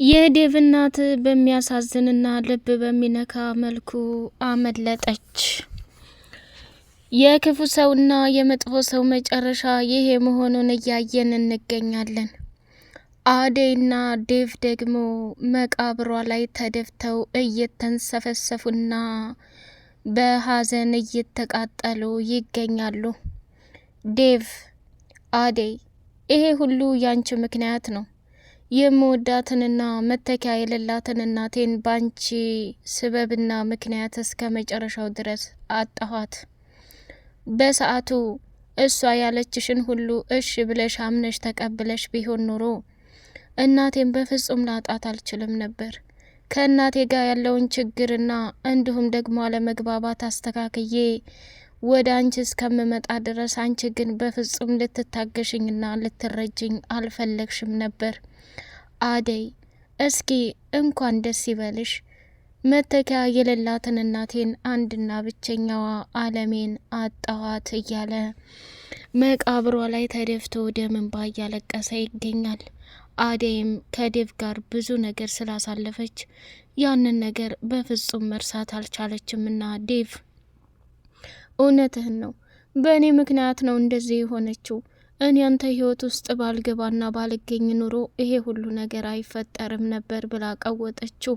የዴቭ እናት በሚያሳዝንና ልብ በሚነካ መልኩ አመለጠች። የክፉ ሰውና የመጥፎ ሰው መጨረሻ ይሄ መሆኑን እያየን እንገኛለን። አደይና ዴቭ ደግሞ መቃብሯ ላይ ተደፍተው እየተንሰፈሰፉና በሀዘን እየተቃጠሉ ይገኛሉ። ዴቭ፣ አደይ፣ ይሄ ሁሉ ያንቺ ምክንያት ነው። የምወዳትንና መተኪያ የሌላትን እናቴን ባንቺ ስበብና ምክንያት እስከ መጨረሻው ድረስ አጣኋት። በሰዓቱ እሷ ያለችሽን ሁሉ እሺ ብለሽ አምነሽ ተቀብለሽ ቢሆን ኖሮ እናቴን በፍጹም ላጣት አልችልም ነበር። ከእናቴ ጋር ያለውን ችግርና እንዲሁም ደግሞ አለመግባባት አስተካክዬ ወደ አንቺ እስከምመጣ ድረስ አንቺ ግን በፍጹም ልትታገሽኝና ልትረጅኝ አልፈለግሽም ነበር። አደይ፣ እስኪ እንኳን ደስ ይበልሽ። መተኪያ የሌላትን እናቴን አንድና ብቸኛዋ አለሜን አጣኋት እያለ መቃብሯ ላይ ተደፍቶ ደም እንባ እያለቀሰ ይገኛል። አደይም ከዴቭ ጋር ብዙ ነገር ስላሳለፈች ያንን ነገር በፍጹም መርሳት አልቻለችምና ዴቭ፣ እውነትህን ነው፣ በእኔ ምክንያት ነው እንደዚህ የሆነችው። እኔ አንተ ህይወት ውስጥ ባልገባና ባልገኝ ኑሮ ይሄ ሁሉ ነገር አይፈጠርም ነበር ብላ ቀወጠችው።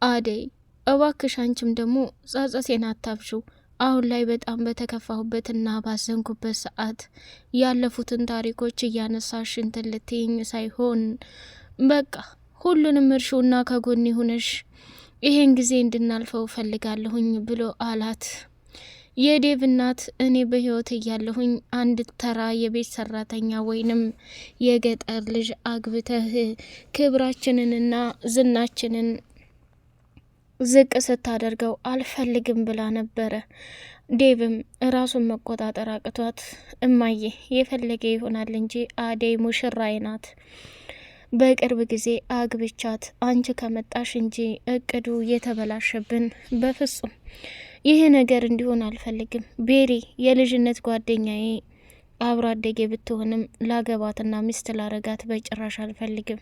አደይ፣ እባክሽ አንቺም ደግሞ ጸጸቴን አታብሺው። አሁን ላይ በጣም በተከፋሁበትና ባዘንኩበት ሰዓት ያለፉትን ታሪኮች እያነሳሽ እንትን ልትይኝ ሳይሆን በቃ ሁሉንም እርሹና ከጎን ሆነሽ ይሄን ጊዜ እንድናልፈው ፈልጋለሁኝ ብሎ አላት። የዴቭ እናት፣ እኔ በህይወት እያለሁኝ አንድ ተራ የቤት ሰራተኛ ወይንም የገጠር ልጅ አግብተህ ክብራችንንና ዝናችንን ዝቅ ስታደርገው አልፈልግም ብላ ነበረ። ዴቭም ራሱን መቆጣጠር አቅቷት፣ እማዬ የፈለገ ይሆናል እንጂ አደይ ሙሽራዬ ናት። በቅርብ ጊዜ አግብቻት አንቺ ከመጣሽ እንጂ እቅዱ የተበላሸብን፣ በፍጹም ይሄ ነገር እንዲሆን አልፈልግም። ቤሪ የልጅነት ጓደኛዬ አብሮ አደጌ ብትሆንም ላገባትና ሚስት ላረጋት በጭራሽ አልፈልግም።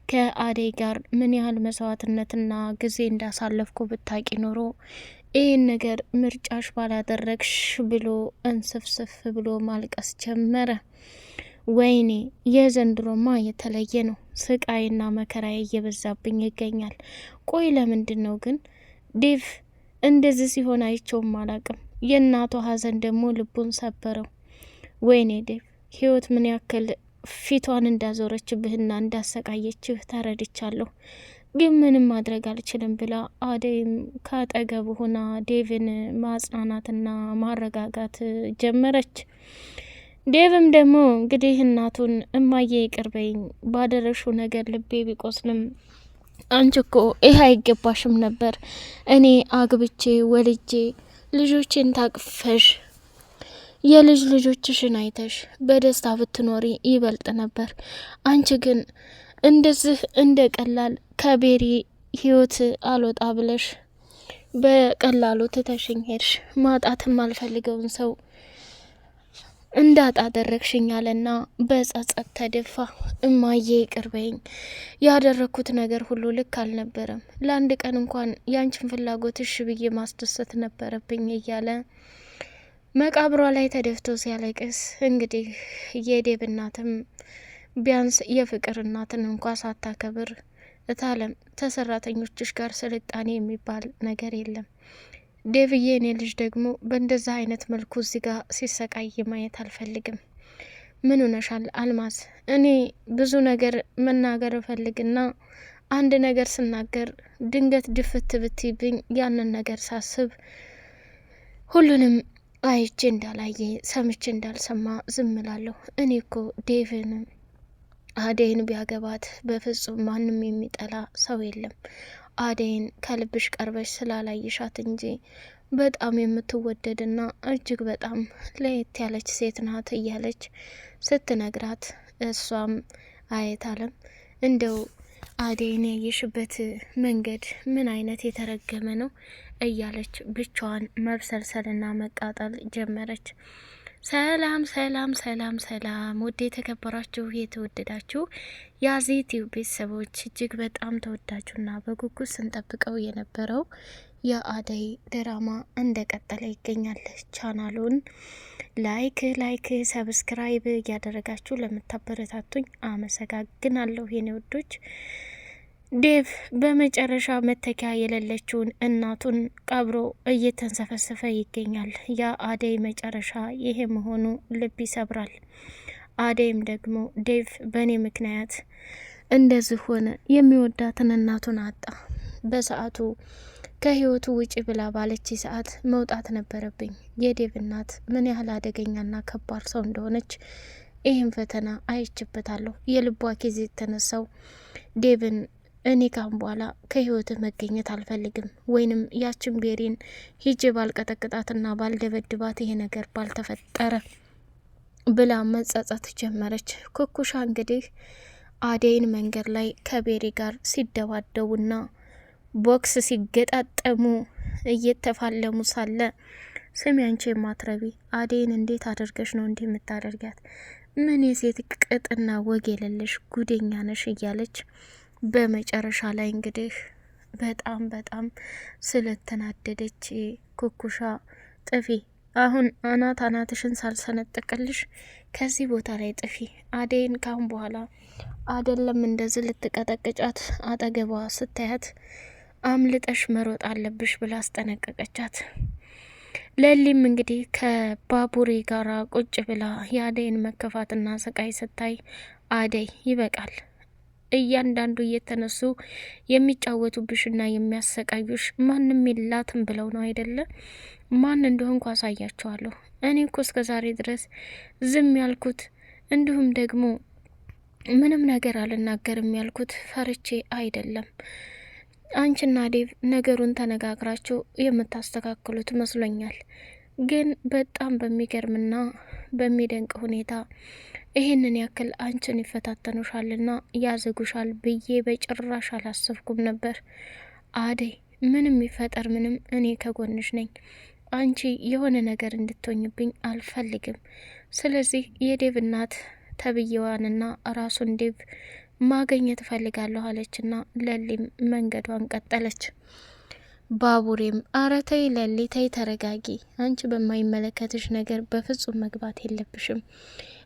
ከአደይ ጋር ምን ያህል መስዋዕትነትና ጊዜ እንዳሳለፍኩ ብታቂ ኖሮ ይህን ነገር ምርጫሽ ባላደረግሽ ብሎ እንስፍስፍ ብሎ ማልቀስ ጀመረ። ወይኔ የዘንድሮማ የተለየ ነው። ስቃይና መከራዬ እየበዛብኝ ይገኛል። ቆይ ለምንድን ነው ግን ዴቭ እንደዚህ ሲሆን አይቸውም አላቅም። የእናቷ ሀዘን ደግሞ ልቡን ሰበረው። ወይኔ ዴቭ፣ ህይወት ምን ያክል ፊቷን እንዳዞረችብህና እንዳሰቃየችህ ተረድቻለሁ፣ ግን ምንም ማድረግ አልችልም ብላ አደይም ካጠገቡ ሆና ዴቭን ማጽናናትና ማረጋጋት ጀመረች። ዴቭም ደግሞ እንግዲህ እናቱን እማዬ ይቅርበኝ፣ ባደረሽው ነገር ልቤ ቢቆስልም አንቺ እኮ ይህ አይገባሽም ነበር። እኔ አግብቼ ወልጄ ልጆችን ታቅፈሽ የልጅ ልጆችሽን አይተሽ በደስታ ብትኖሪ ይበልጥ ነበር። አንቺ ግን እንደዚህ እንደ ቀላል ከቤሪ ህይወት አልወጣ ብለሽ በቀላሉ ትተሽኝ ሄድሽ። ማጣትም አልፈልገውን ሰው እንዳጣ አደረግሽኛልና በጸጸት ተደፋ። እማዬ ይቅርበኝ፣ ያደረግኩት ነገር ሁሉ ልክ አልነበረም። ለአንድ ቀን እንኳን ያንቺን ፍላጎት እሺ ብዬ ማስደሰት ነበረብኝ እያለ መቃብሯ ላይ ተደፍቶ ሲያለቅስ፣ እንግዲህ የዴቭ እናትም ቢያንስ የፍቅር እናትን እንኳ ሳታከብር እታለም ተሰራተኞችሽ ጋር ስልጣኔ የሚባል ነገር የለም። ዴቭዬ፣ እኔ ልጅ ደግሞ በእንደዛ አይነት መልኩ እዚህ ጋር ሲሰቃይ ማየት አልፈልግም። ምን ሆነሻል አልማዝ? እኔ ብዙ ነገር መናገር እፈልግና አንድ ነገር ስናገር ድንገት ድፍት ብትይብኝ ያንን ነገር ሳስብ ሁሉንም አይቼ እንዳላየ ሰምቼ እንዳልሰማ ዝም እላለሁ። እኔ እኮ ዴቭን አደይን ቢያገባት በፍጹም ማንም የሚጠላ ሰው የለም። አደይን ከልብሽ ቀርበሽ ስላላይሻት እንጂ በጣም የምትወደድና እጅግ በጣም ለየት ያለች ሴት ናት እያለች ስትነግራት፣ እሷም አየታለም እንደው አደይን ያየሽበት መንገድ ምን አይነት የተረገመ ነው እያለች ብቻዋን መብሰልሰልና መቃጠል ጀመረች። ሰላም ሰላም ሰላም ሰላም ውድ የተከበራችሁ የተወደዳችሁ የአዜቲው ቤተሰቦች እጅግ በጣም ተወዳጁና በጉጉት ስንጠብቀው የነበረው የአደይ ድራማ እንደቀጠለ ይገኛል። ቻናሉን ላይክ ሰብስክራይብ እያደረጋችሁ ለምታበረታቱኝ አመሰግናለሁ የኔ ውዶች። ዴቭ በመጨረሻ መተኪያ የሌለችውን እናቱን ቀብሮ እየተንሰፈሰፈ ይገኛል። ያ አደይ መጨረሻ ይሄ መሆኑ ልብ ይሰብራል። አደይም ደግሞ ዴቭ በእኔ ምክንያት እንደዚህ ሆነ፣ የሚወዳትን እናቱን አጣ። በሰዓቱ ከህይወቱ ውጪ ብላ ባለች ሰዓት መውጣት ነበረብኝ። የዴቭ እናት ምን ያህል አደገኛና ከባድ ሰው እንደሆነች ይህን ፈተና አይችበታለሁ። የልቧ ኬዝ የተነሳው ዴቭን እኔ ካሁን በኋላ ከህይወት መገኘት አልፈልግም፣ ወይንም ያችን ቤሪን ሂጄ ባልቀጠቅጣትና ባልደበድባት ይሄ ነገር ባልተፈጠረ ብላ መጸጸት ጀመረች። ኩኩሻ እንግዲህ አደይን መንገድ ላይ ከቤሪ ጋር ሲደባደቡና ቦክስ ሲገጣጠሙ እየተፋለሙ ሳለ ስሚ አንቺ የማትረቢ አደይን እንዴት አድርገሽ ነው እንዲህ የምታደርጋት? ምን የሴት ቅጥና ወግ የሌለሽ ጉደኛ ነሽ እያለች በመጨረሻ ላይ እንግዲህ በጣም ስለተናደደች ኩኩሻ ጥፊ፣ አሁን አናትሽን ሳልሰነጥቅልሽ ከዚህ ቦታ ላይ ጥፊ፣ አደይን ካሁን በኋላ አይደለም እንደዚህ ልትቀጠቅጫት አጠገቧ ስታያት አምልጠሽ መሮጥ አለብሽ ብላ አስጠነቀቀቻት። ለሊም እንግዲህ ከባቡሬ ጋራ ቁጭ ብላ የአደይን መከፋትና ስቃይ ስታይ አደይ ይበቃል፣ እያንዳንዱ እየተነሱ የሚጫወቱብሽና የሚያሰቃዩሽ ማንም የላትም ብለው ነው አይደለ? ማን እንደሆንኩ አሳያቸዋለሁ። እኔ እኮ እስከ ዛሬ ድረስ ዝም ያልኩት እንዲሁም ደግሞ ምንም ነገር አልናገርም ያልኩት ፈርቼ አይደለም። አንቺና ዴቭ ነገሩን ተነጋግራችሁ የምታስተካክሉት መስሎኛል። ግን በጣም በሚገርምና በሚደንቅ ሁኔታ ይህንን ያክል አንቺን ይፈታተኑሻልና ያዘጉሻል ብዬ በጭራሽ አላሰብኩም ነበር። አደይ ምንም ይፈጠር ምንም እኔ ከጎንሽ ነኝ። አንቺ የሆነ ነገር እንድትሆኝብኝ አልፈልግም። ስለዚህ የዴቭ እናት ተብዬዋንና ራሱን ዴቭ ማገኘት እፈልጋለሁ አለችና ለሊም መንገዷን ቀጠለች። ባቡሬም አረተይ ለሊ ተይ ተረጋጊ፣ አንቺ በማይመለከትሽ ነገር በፍጹም መግባት የለብሽም።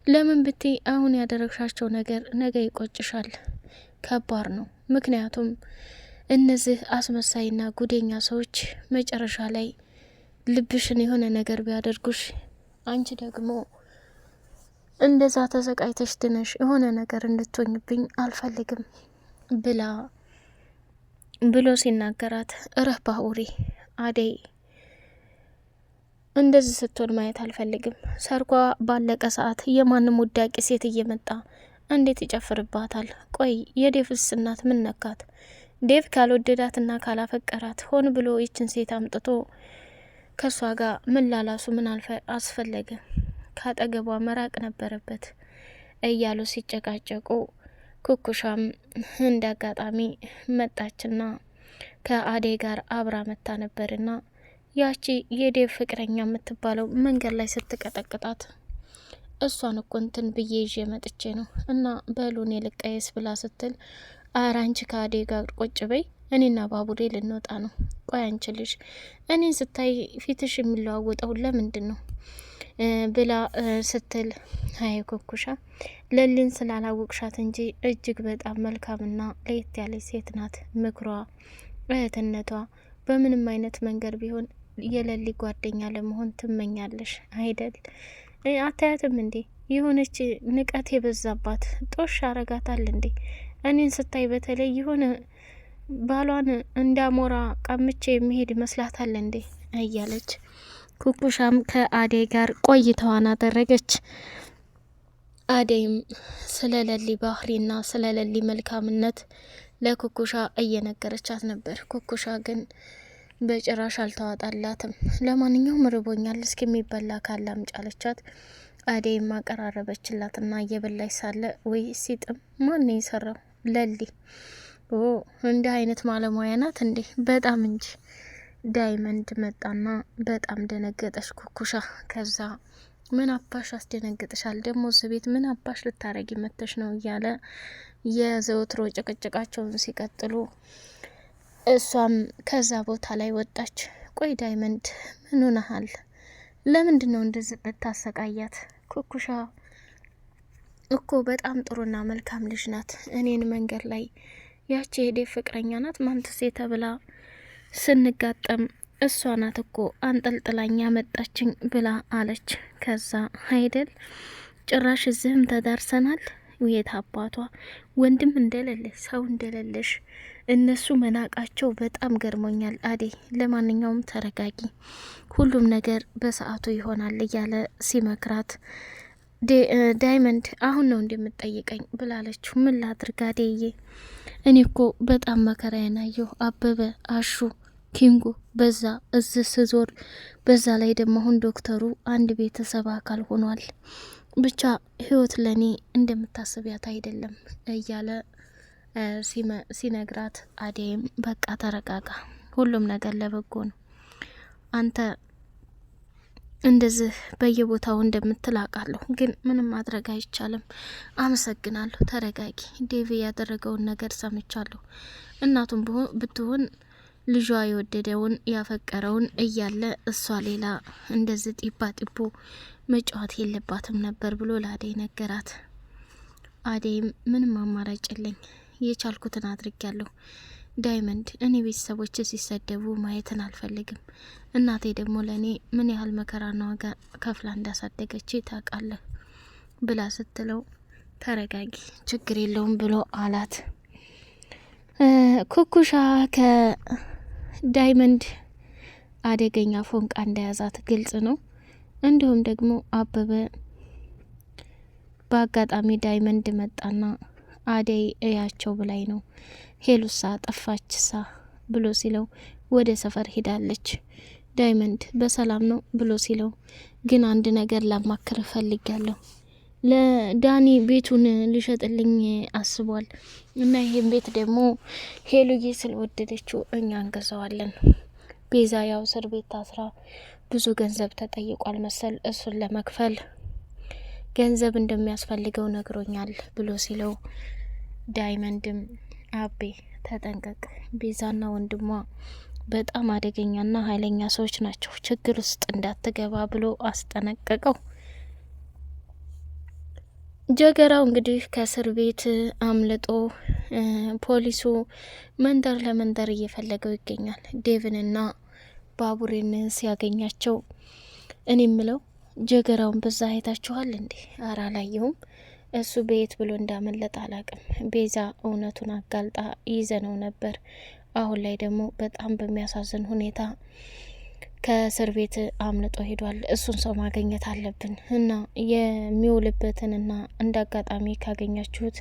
ለምን ብቲ አሁን ያደረግሻቸው ነገር ነገ ይቆጭሻል። ከባድ ነው። ምክንያቱም እነዚህ አስመሳይና ጉደኛ ሰዎች መጨረሻ ላይ ልብሽን የሆነ ነገር ቢያደርጉሽ አንቺ ደግሞ እንደዛ ተሰቃይተሽ ድነሽ የሆነ ነገር እንድትሆኝብኝ አልፈልግም ብሎ ሲናገራት፣ እረህ ባቡሬ፣ አደይ እንደዚህ ስትሆን ማየት አልፈልግም። ሰርጓ ባለቀ ሰዓት የማንም ውዳቂ ሴት እየመጣ እንዴት ይጨፍርባታል? ቆይ የዴቭስ እናት ምን ነካት? ዴቭ ካልወደዳትና ካላፈቀራት ሆን ብሎ ይችን ሴት አምጥቶ ከሷ ጋር ምን ላላሱ ምን አስፈለገ? ካጠገቧ መራቅ ነበረበት እያሉ ሲጨቃጨቁ ኩኩሻም እንደ አጋጣሚ መጣችና ከአደይ ጋር አብራ መታ ነበርና ያቺ የዴቭ ፍቅረኛ የምትባለው መንገድ ላይ ስትቀጠቅጣት እሷን እኮ እንትን ብዬ ይዤ መጥቼ ነው እና በሉን የልቀየስ ብላ ስትል፣ ኧረ አንቺ ከአደይ ጋር ቁጭ በይ፣ እኔና ባቡሬ ልንወጣ ነው። ቆይ አንቺ ልጅ እኔን ስታይ ፊትሽ የሚለዋወጠው ለምንድን ነው ብላ ስትል፣ ሀይ ኩኩሻ ለሊን ስላላወቅሻት እንጂ እጅግ በጣም መልካምና ለየት ያለች ሴት ናት። ምክሯ፣ እህትነቷ በምንም አይነት መንገድ ቢሆን የለሊ ጓደኛ ለመሆን ትመኛለሽ አይደል? አታያትም እንዴ? የሆነች ንቀት የበዛባት ጦሽ አረጋታል እንዴ? እኔን ስታይ በተለይ የሆነ ባሏን እንዳሞራ ቀምቼ የሚሄድ ይመስላታል እንዴ? እያለች ኩኩሻም ከአደይ ጋር ቆይታዋን አደረገች። አደይም ስለ ለሊ ባህሪና ስለ ለሊ መልካምነት ለኩኩሻ እየነገረቻት ነበር። ኩኩሻ ግን በጭራሽ አልተዋጣላትም። ለማንኛውም ርቦኛል፣ እስኪ የሚበላ ካለ አምጪ አለቻት። አደይም አቀራረበችላትና እየበላች ሳለ ወይ ሲጥም ማን የሰራው? ለሊ። ኦ እንዲህ አይነት ማለሙያ ናት እንዴ? በጣም እንጂ። ዳይመንድ መጣና በጣም ደነገጠች ኩኩሻ። ከዛ ምን አባሽ አስደነግጥሻል? ደግሞ እዚህ ቤት ምን አባሽ ልታረጊ መተሽ ነው? እያለ የዘወትሮ ጭቅጭቃቸውን ሲቀጥሉ እሷም ከዛ ቦታ ላይ ወጣች። ቆይ ዳይመንድ ምን ሆነሃል? ለምንድን ነው እንደዚህ ብታሰቃያት? ኩኩሻ እኮ በጣም ጥሩና መልካም ልጅ ናት። እኔን መንገድ ላይ ያቺ የዴፍ ፍቅረኛ ናት ማንትሴ ተብላ ስንጋጠም እሷ ናት እኮ አንጠልጥላኝ ያመጣችኝ ብላ አለች። ከዛ አይደል ጭራሽ እዚህም ተዳርሰናል። የት አባቷ ወንድም እንደሌለሽ ሰው እንደሌለሽ እነሱ መናቃቸው በጣም ገርሞኛል አዴ። ለማንኛውም ተረጋጊ፣ ሁሉም ነገር በሰዓቱ ይሆናል እያለ ሲመክራት ዳይመንድ አሁን ነው እንደምትጠይቀኝ ብላለች። ምን ላድርግ አዴዬ፣ እኔ እኮ በጣም መከራዬን አየሁ። አበበ፣ አሹ፣ ኪንጎ በዛ እዚህ ስዞር፣ በዛ ላይ ደግሞ አሁን ዶክተሩ አንድ ቤተሰብ አካል ሆኗል። ብቻ ህይወት ለኔ እንደምታስቢያት አይደለም እያለ ሲነግራት አዴይም በቃ ተረጋጋ፣ ሁሉም ነገር ለበጎ ነው። አንተ እንደዚህ በየቦታው እንደምትል አውቃለሁ፣ ግን ምንም ማድረግ አይቻልም። አመሰግናለሁ፣ ተረጋጊ። ዴቪ ያደረገውን ነገር ሰምቻለሁ። እናቱም ብትሆን ልጇ የወደደውን ያፈቀረውን እያለ እሷ ሌላ እንደዚህ ጢባ ጢቦ መጫወት የለባትም ነበር ብሎ ለአዴይ ነገራት። አዴይም ምንም አማራጭ የለኝ፣ የቻልኩትን አድርጊያለሁ። ዳይመንድ፣ እኔ ቤተሰቦች ሲሰደቡ ማየትን አልፈልግም። እናቴ ደግሞ ለእኔ ምን ያህል መከራና ዋጋ ከፍላ እንዳሳደገች ታውቃለህ ብላ ስትለው ተረጋጊ፣ ችግር የለውም ብሎ አላት። ኩኩሻ ከዳይመንድ አደገኛ ፎንቃ እንደያዛት ግልጽ ነው። እንዲሁም ደግሞ አበበ በአጋጣሚ ዳይመንድ መጣና አደይ እያቸው ብላይ ነው ሄሉሳ ጠፋችሳ ብሎ ሲለው ወደ ሰፈር ሄዳለች። ዳይመንድ በሰላም ነው ብሎ ሲለው ግን አንድ ነገር ላማክር ፈልጊያለሁ። ለዳኒ ቤቱን ሊሸጥልኝ አስቧል እና ይሄን ቤት ደግሞ ሄሉዬ ስለወደደችው እኛ እንገዛዋለን። ቤዛ ያው እስር ቤት ታስራ ብዙ ገንዘብ ተጠይቋል መሰል፣ እሱን ለመክፈል ገንዘብ እንደሚያስፈልገው ነግሮኛል ብሎ ሲለው ዳይመንድም አቤ ተጠንቀቅ፣ ቤዛና ወንድሟ በጣም አደገኛና ኃይለኛ ሰዎች ናቸው፣ ችግር ውስጥ እንዳትገባ ብሎ አስጠነቀቀው። ጀገራው እንግዲህ ከእስር ቤት አምልጦ ፖሊሱ መንደር ለመንደር እየፈለገው ይገኛል። ዴቭንና ባቡሬን ሲያገኛቸው እኔ ምለው ጀገራውን በዛ አይታችኋል እንዴ? አራ አላየሁም። እሱ በየት ብሎ እንዳመለጠ አላቅም። ቤዛ እውነቱን አጋልጣ ይዘነው ነበር። አሁን ላይ ደግሞ በጣም በሚያሳዝን ሁኔታ ከእስር ቤት አምልጦ ሄዷል። እሱን ሰው ማግኘት አለብን እና የሚውልበትንና እንደ አጋጣሚ ካገኛችሁት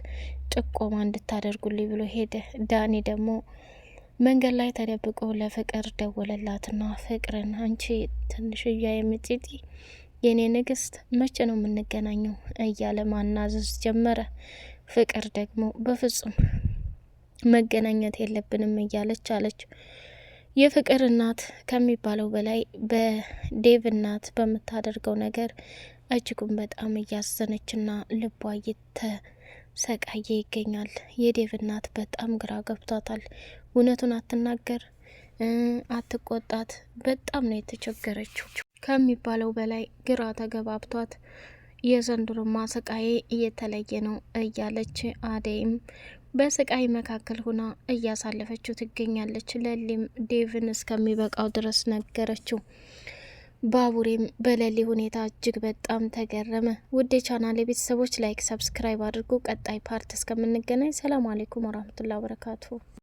ጥቆማ እንድታደርጉልኝ ብሎ ሄደ። ዳኒ ደግሞ መንገድ ላይ ተደብቆ ለፍቅር ደወለላትና ፍቅርን፣ አንቺ ትንሽያ የምጥጢ የኔ ንግስት መቼ ነው የምንገናኘው እያለ ማናዘዝ ጀመረ። ፍቅር ደግሞ በፍጹም መገናኘት የለብንም እያለች አለች። የፍቅር እናት ከሚባለው በላይ በዴቭ እናት በምታደርገው ነገር እጅጉን በጣም እያዘነችና ልቧ እየተሰቃየ ይገኛል። የዴቭ እናት በጣም ግራ ገብቷታል። እውነቱን አትናገር፣ አትቆጣት፣ በጣም ነው የተቸገረችው ከሚባለው በላይ ግራ ተገባብቷት የዘንድሮ ማሰቃዬ እየተለየ ነው እያለች አደይም በስቃይ መካከል ሆና እያሳለፈችው ትገኛለች። ለሊም ዴቭን እስከሚበቃው ድረስ ነገረችው። ባቡሬም በለሊ ሁኔታ እጅግ በጣም ተገረመ። ውድ ቻናል ቤተሰቦች ላይክ፣ ሰብስክራይብ አድርጉ። ቀጣይ ፓርት እስከምንገናኝ ሰላም አለይኩም ወራህመቱላሂ ወበረካቱ።